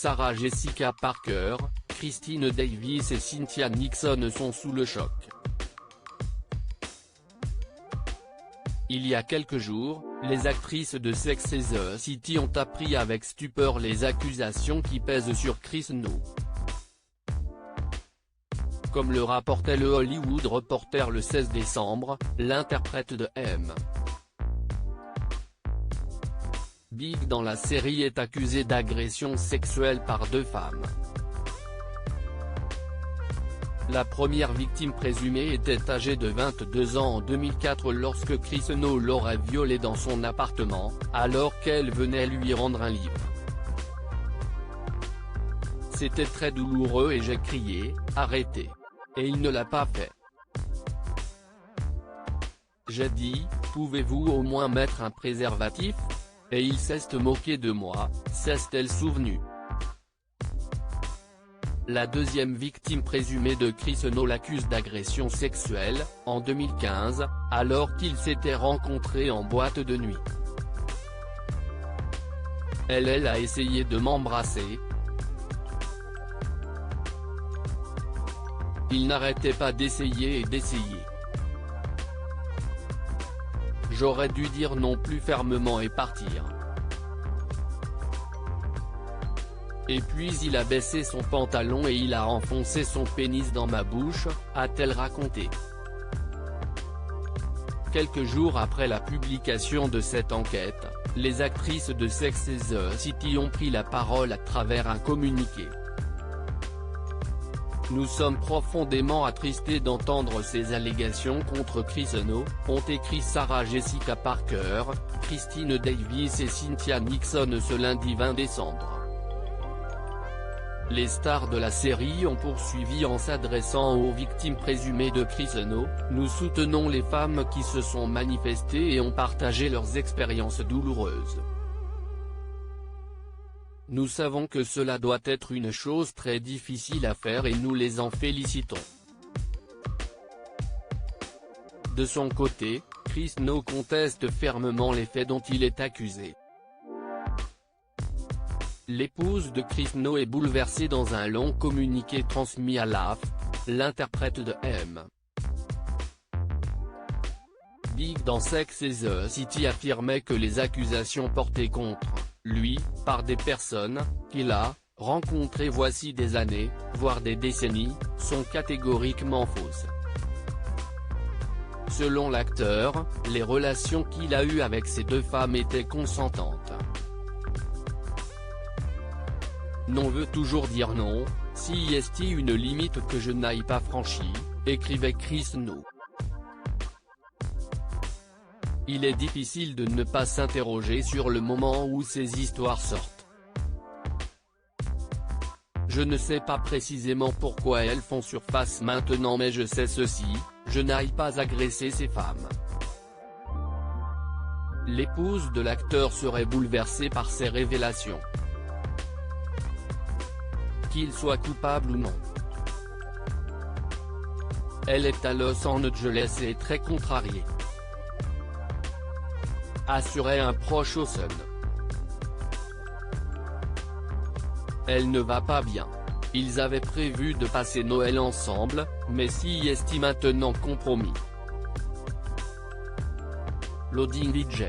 Sarah Jessica Parker, Christine Davis et Cynthia Nixon sont sous le choc. Il y a quelques jours, les actrices de Sex and the City ont appris avec stupeur les accusations qui pèsent sur Chris No. Comme le rapportait le Hollywood Reporter le 16 décembre, l'interprète de M. Big dans la série est accusé d'agression sexuelle par 2 femmes. La première victime présumée était âgée de 22 ans en 2004 lorsque Chris No l'aurait violée dans son appartement, alors qu'elle venait lui rendre un livre. C'était très douloureux et j'ai crié « Arrêtez !» et il ne l'a pas fait. J'ai dit « Pouvez-vous au moins mettre un préservatif ?» et il s'est moqué de moi, s'est-elle souvenue. La deuxième victime présumée de Chris No l'accuse d'agression sexuelle, en 2015, alors qu'ils s'étaient rencontrés en boîte de nuit. Elle a essayé de m'embrasser. Il n'arrêtait pas d'essayer et d'essayer. J'aurais dû dire non plus fermement et partir. Et puis il a baissé son pantalon et il a enfoncé son pénis dans ma bouche, a-t-elle raconté. Quelques jours après la publication de cette enquête, les actrices de Sex and the City ont pris la parole à travers un communiqué. Nous sommes profondément attristés d'entendre ces allégations contre Chris No, ont écrit Sarah Jessica Parker, Christine Davis et Cynthia Nixon ce lundi 20 décembre. Les stars de la série ont poursuivi en s'adressant aux victimes présumées de Chris No, nous soutenons les femmes qui se sont manifestées et ont partagé leurs expériences douloureuses. Nous savons que cela doit être une chose très difficile à faire et nous les en félicitons. De son côté, Chris No conteste fermement les faits dont il est accusé. L'épouse de Chris No est bouleversée dans un long communiqué transmis à l'AFP, l'interprète de M. Big dans Sex and the City affirmait que les accusations portées contre lui, par des personnes qu'il a rencontrées voici des années, voire des décennies, sont catégoriquement fausses. Selon l'acteur, les relations qu'il a eues avec ces 2 femmes étaient consentantes. Non veut toujours dire non, si est une limite que je n'aille pas franchie, écrivait Chris No. Il est difficile de ne pas s'interroger sur le moment où ces histoires sortent. Je ne sais pas précisément pourquoi elles font surface maintenant mais je sais ceci, je n'aille pas agresser ces femmes. L'épouse de l'acteur serait bouleversée par ces révélations. Qu'il soit coupable ou non. Elle est à Los Angeles et est très contrariée. Assurait un proche au Sun. Elle ne va pas bien. Ils avaient prévu de passer Noël ensemble, mais si est maintenant compromis. Loading DJ.